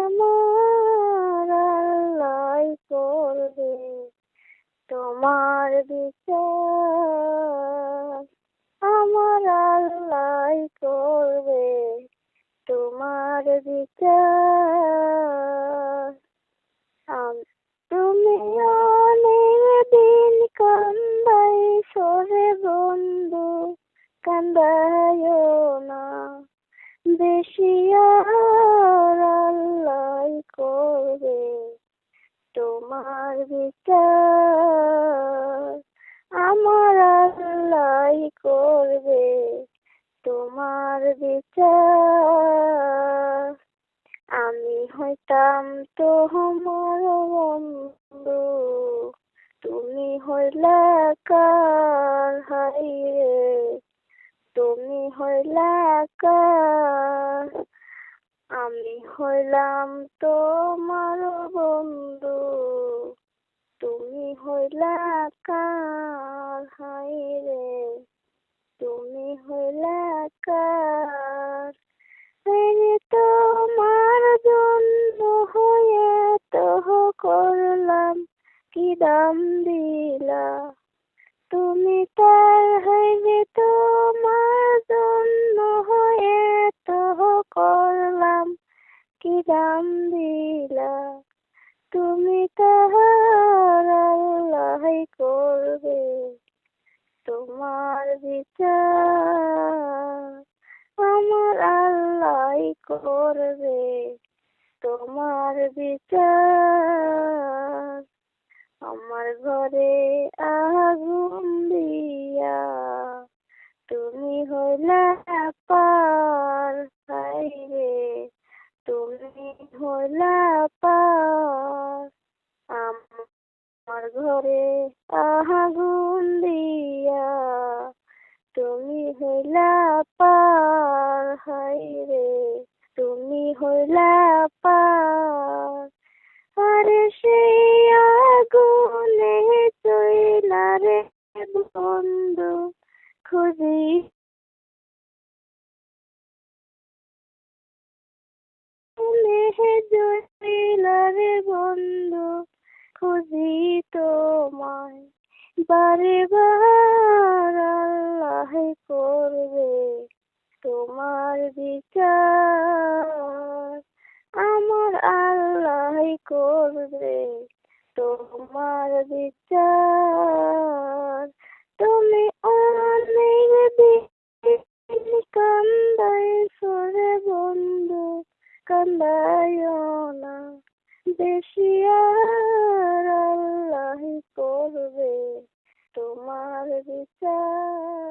আমার আল্লাহ করবে তোমার বিচার। আমার আল্লাহ করবে তোমার বিচার। তুমি অনেক দিন কান্দাইছো রে বন্ধু, কান্দাইও না বেশি, আর আল্লাহ করবে তোমার বিচার। আমার আল্লাহ করবে তোমার বিচার। আমি হইতাম তোমার বন্ধু, তুমি হইলা কার, হাইরে তুমি হইলা কার। আমি হইলাম তোমার বন্ধু, তুমি হইলা কার, হাইরে তুমি হইলা কার। আমি তোমার জন্য হয়ে তহ করলাম, কি দাম দিলা তুমি তার। হইবে তোমার জন্য হয়ে তহ করলাম, কি দাম দিলা তুমি তাহার। আল্লাহ করবে তোমার বিচার। আমার আল্লাহ করবে তোমার বিচার। আমার ঘরে আগুন দিয়া তুমি হইলা পার, হাইরে তুমি হইলা পার। আমার ঘরে আগুন দিয়া তুমি হইলা পার, হাইরে তুমি হইলা পার। আরে সেই আগুনে চইলা রে বন্ধু, খুঁজি নেহে জইলা রে বন্ধু, খুঁজি তোমায় বারে বার। আল্লাহ করবে তোমার বিচার। আমার আল্লাহ করবে তোমার বিচার। তুমি অনেক দিন কান্দাইছো রে বন্ধু, কান্দাইও না বেশি, আর আল্লাহ করবে তোমার বিচার।